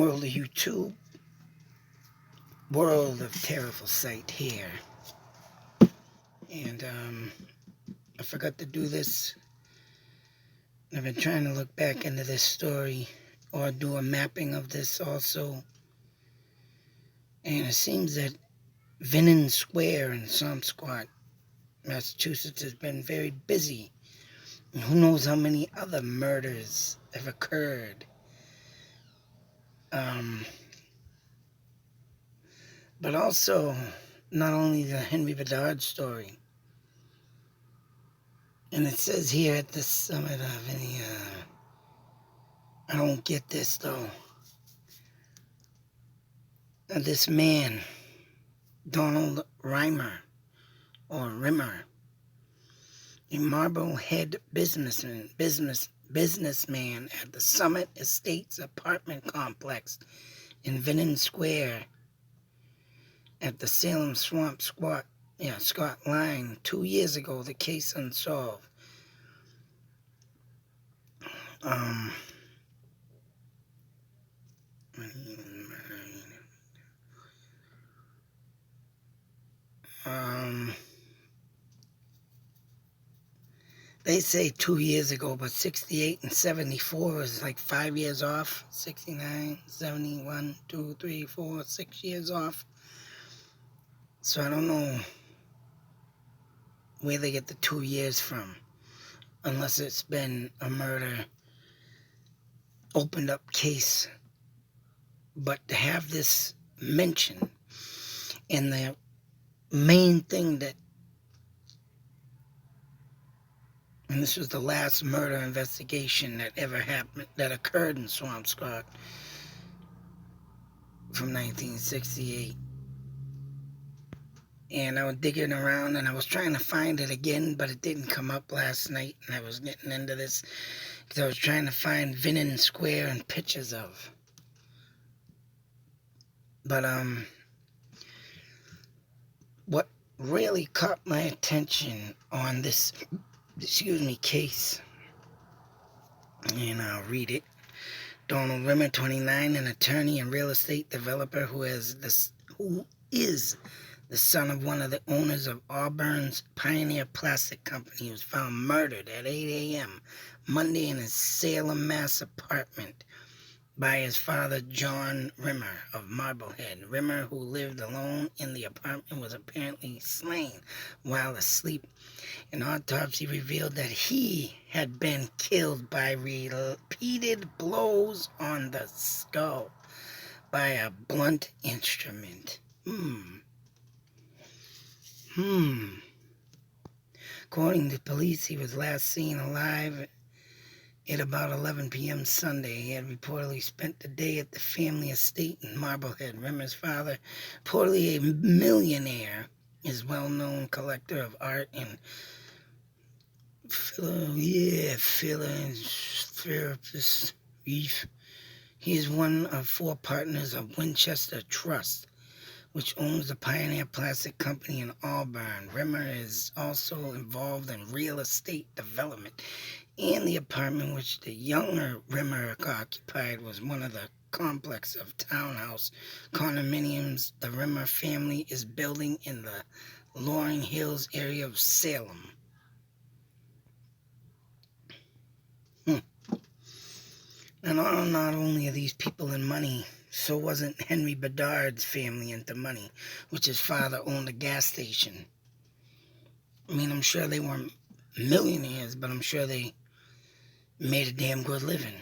World of YouTube, world of terrible sight here. And I forgot to do this. I've been trying to look back into this story or do a mapping of this also. And it seems that Vinnon Square in Swampscott, Massachusetts has been very busy. And who knows how many other murders have occurred. But also, not only the Henry Bedard story. And it says here at the summit of any, I don't get this though. This man, Donald Rimmer, a Marblehead businessman at the Summit Estates apartment complex in Vinnon Square at the Salem Scott line 2 years ago, the case unsolved. They say 2 years ago, but 68 and 74 is like 5 years off. 69, 71, 2, 3, 4, 6 years off. So I don't know where they get the 2 years from, unless it's been a murder opened up case. But to have this mentioned, and the main thing that, and this was the last murder investigation that ever happened, that occurred in Swampscott from 1968. And I was digging around and I was trying to find it again, but it didn't come up last night. And I was getting into this because I was trying to find Vinnon Square and pictures of. But what really caught my attention on this, case, and I'll read it. Donald Rimmer, 29, an attorney and real estate developer who is the son of one of the owners of Auburn's Pioneer Plastic Company, was found murdered at 8 a.m. Monday in his Salem, Mass. Apartment by his father, John Rimmer of Marblehead. Rimmer, who lived alone in the apartment, was apparently slain while asleep. An autopsy revealed that he had been killed by repeated blows on the skull by a blunt instrument. According to police, he was last seen alive at about 11 p.m. Sunday. He had reportedly spent the day at the family estate in Marblehead. Rimmer's father, reportedly a millionaire, is well-known collector of art and philanthropist. He is one of 4 partners of Winchester Trust, which owns the Pioneer Plastic Company in Auburn. Rimmer is also involved in real estate development, and the apartment which the younger Rimmer occupied was one of the complex of townhouse condominiums the Rimmer family is building in the Loring Hills area of Salem. And not only are these people in money, so wasn't Henry Bedard's family into money, which his father owned a gas station. I mean, I'm sure they weren't millionaires, but I'm sure they made a damn good living.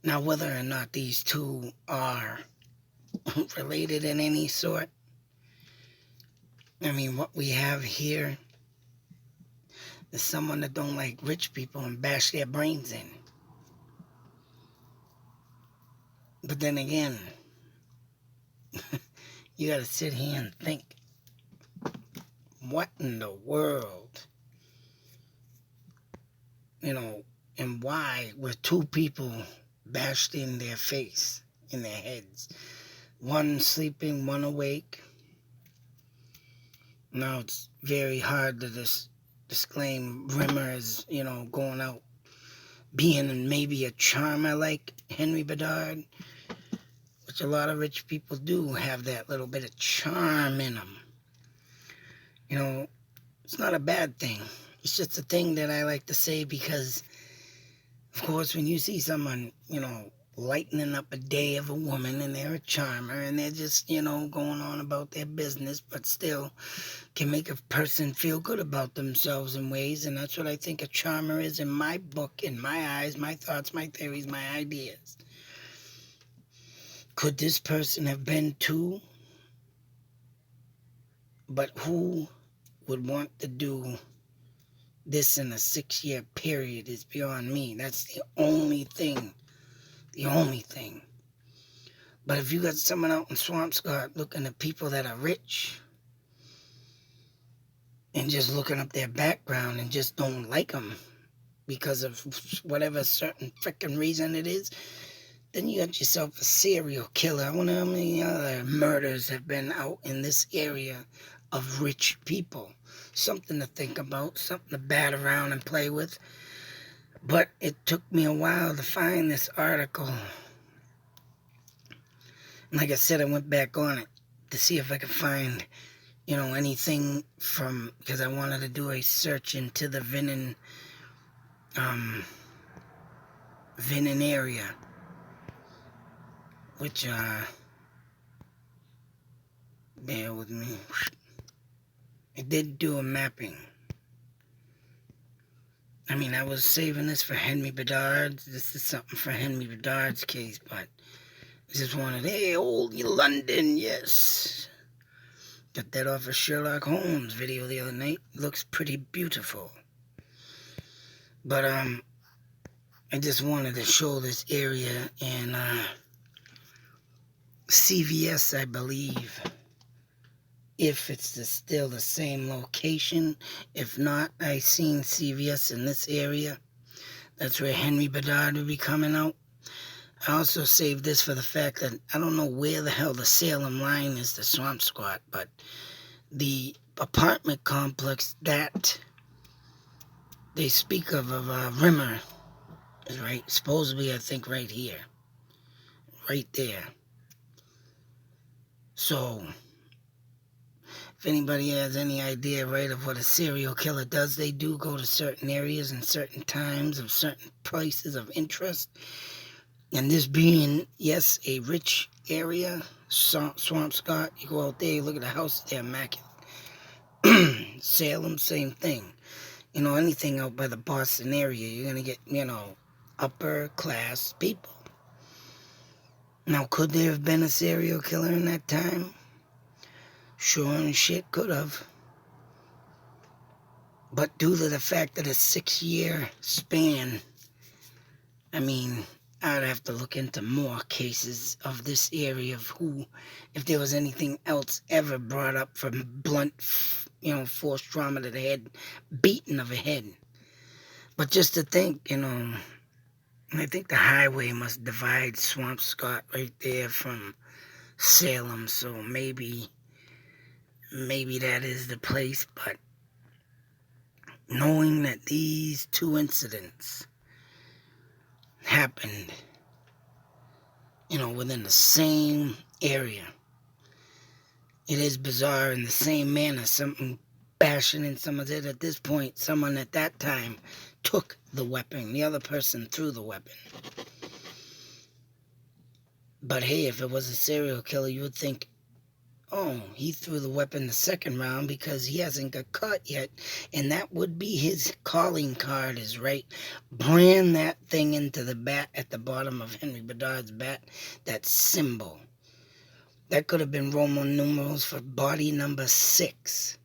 Now, whether or not these two are related in any sort, I mean, what we have here is someone that don't like rich people and bash their brains in. But then again, you gotta sit here and think, what in the world, and why were 2 people bashed in their face, in their heads? One sleeping, one awake. Now it's very hard to disclaim Rimmer as, going out being maybe a charmer like Henry Bedard. which a lot of rich people do have that little bit of charm in them. You know, it's not a bad thing. It's just a thing that I like to say because, of course, when you see someone, lightening up a day of a woman and they're a charmer and they're just, going on about their business, but still can make a person feel good about themselves in ways. And that's what I think a charmer is in my book, in my eyes, my thoughts, my theories, my ideas. Could this person have been too? But who would want to do this in a 6-year period is beyond me. That's the only thing. The only thing. But if you got someone out in Swampscott looking at people that are rich and just looking up their background and just don't like them because of whatever certain frickin' reason it is, then you got yourself a serial killer. I wonder how many other murders have been out in this area of rich people. Something to think about, something to bat around and play with. But it took me a while to find this article. And like I said, I went back on it to see if I could find, anything from, because I wanted to do a search into the Vinnen area, which, bear with me. It did do a mapping. I mean, I was saving this for Henry Bedard's. This is something for Henry Bedard's case, but this is one of, hey, old London, yes. Got that off of Sherlock Holmes video the other night. Looks pretty beautiful. But, I just wanted to show this area in, CVS, I believe. If it's still the same location. If not, I seen CVS in this area. That's where Henry Bedard will be coming out. I also saved this for the fact that I don't know where the hell the Salem line is to Swampscott, but the apartment complex that they speak of Rimmer is right, supposedly I think right here. Right there. So if anybody has any idea, right, of what a serial killer does, they do go to certain areas and certain times of certain places of interest. And this being, yes, a rich area, Swampscott, you go out there, you look at the houses, they're immaculate. Salem, same thing. Anything out by the Boston area, you're going to get, upper class people. Now, could there have been a serial killer in that time? Sure and shit could have. But due to the fact that a 6-year span, I mean, I'd have to look into more cases of this area of if there was anything else ever brought up from blunt, force trauma to the head, beating of a head. But just to think, I think the highway must divide Swampscott right there from Salem, so maybe that is the place, but knowing that these two incidents happened, within the same area, it is bizarre in the same manner, something bashing in someone's head. At this point, someone at that time took the weapon, the other person threw the weapon. But hey, if it was a serial killer, you would think, oh, he threw the weapon the second round because he hasn't got caught yet. And that would be his calling card, is right. Brand that thing into the bat at the bottom of Henry Bedard's bat, that symbol. That could have been Roman numerals for body number 6.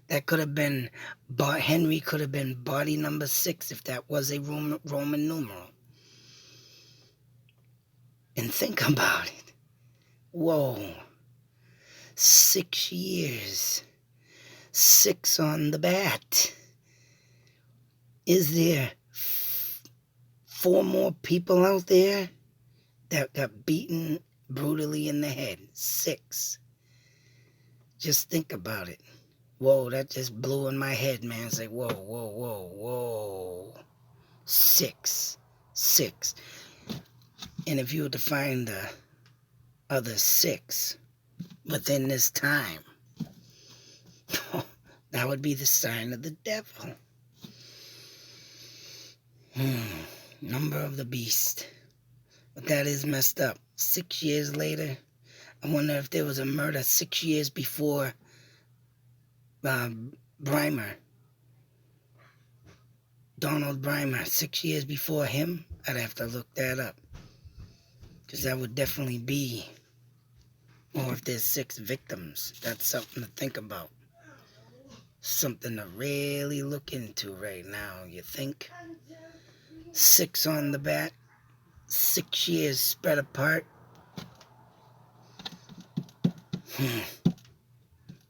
That could have been, Henry could have been body number 6 if that was a Roman numeral. And think about it. Whoa. 6 years. 6 on the bat. Is there 4 more people out there that got beaten brutally in the head? 6. Just think about it. Whoa, that just blew in my head, man. It's like, whoa. 6. And if you were to find the other 6 within this time. That would be the sign of the devil. Number of the beast. But that is messed up. 6 years later, I wonder if there was a murder 6 years before Brimer. Donald Brimer, 6 years before him. I'd have to look that up. Because that would definitely be, or if there's 6 victims, that's something to think about. Something to really look into right now, you think? 6 on the bat, 6 years spread apart.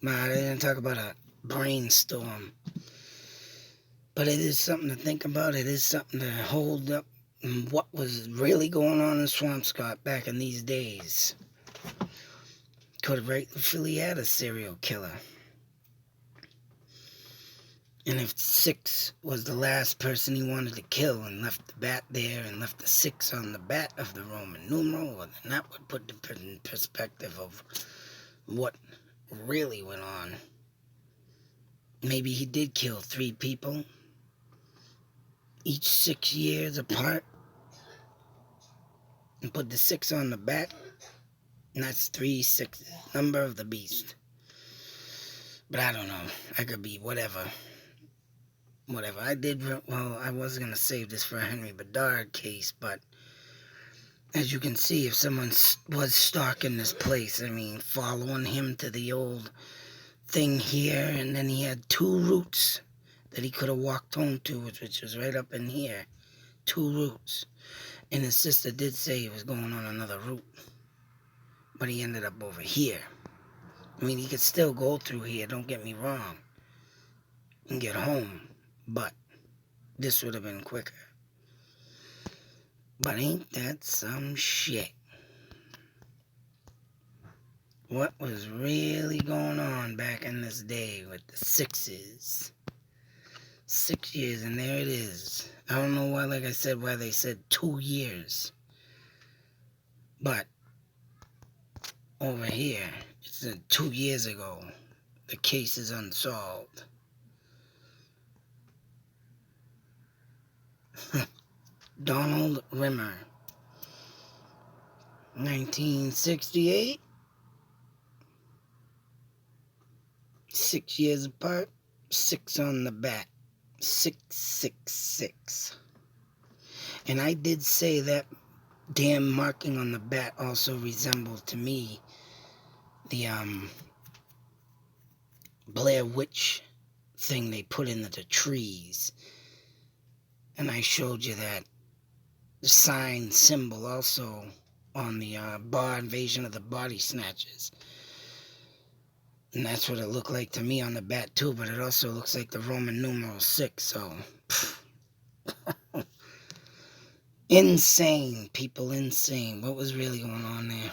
Nah, they didn't talk about a brainstorm. But it is something to think about. It is something to hold up what was really going on in Swampscott back in these days. Could have rightfully had a serial killer. And if 6 was the last person he wanted to kill and left the bat there and left the 6 on the bat of the Roman numeral, well, then that would put in perspective of what really went on. Maybe he did kill 3 people, each 6 years apart, and put the 6 on the bat, and that's 3 6, number of the beast. But I don't know. I could be whatever. I did, well, I was going to save this for a Henry Bedard case, but as you can see, if someone was stalking this place, I mean, following him to the old thing here, and then he had 2 routes that he could have walked home to, which was right up in here. 2 routes. And his sister did say he was going on another route, but he ended up over here. I mean, he could still go through here, don't get me wrong, and get home, but this would have been quicker. But ain't that some shit? What was really going on back in this day with the 6s? 6 years, and there it is. I don't know why, like I said, why they said 2 years. But over here, it said 2 years ago. The case is unsolved. Donald Rimmer, 1968. 6 years apart, 6 on the bat. 666. And I did say that damn marking on the bat also resembled to me the Blair Witch thing they put into the trees. And I showed you that the sign symbol also on the bar invasion of the body snatchers. And that's what it looked like to me on the bat too, but it also looks like the Roman numeral 6, so insane, people, insane. What was really going on there?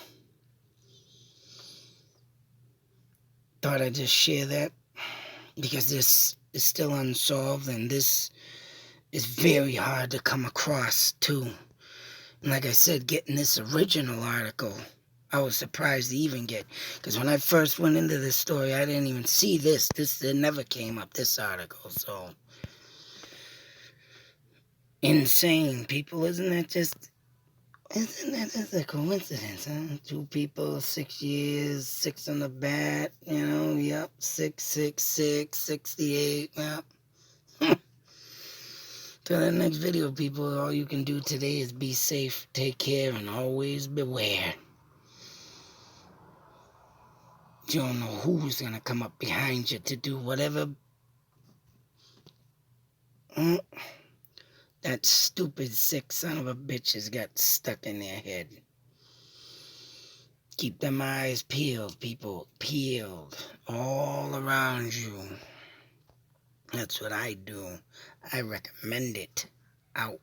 Thought I'd just share that because this is still unsolved, and this is very hard to come across too. And like I said, getting this original article, I was surprised to even get, because when I first went into this story, I didn't even see this. It never came up, this article, so insane, people. Isn't that just a coincidence, huh? 2 people, 6 years, 6 on the bat, yep, 666, 68, yep. Till the next video, people, all you can do today is be safe, take care, and always beware. You don't know who's gonna come up behind you to do whatever. That stupid sick son of a bitch has got stuck in their head. Keep them eyes peeled, people. Peeled. All around you. That's what I do. I recommend it. Out.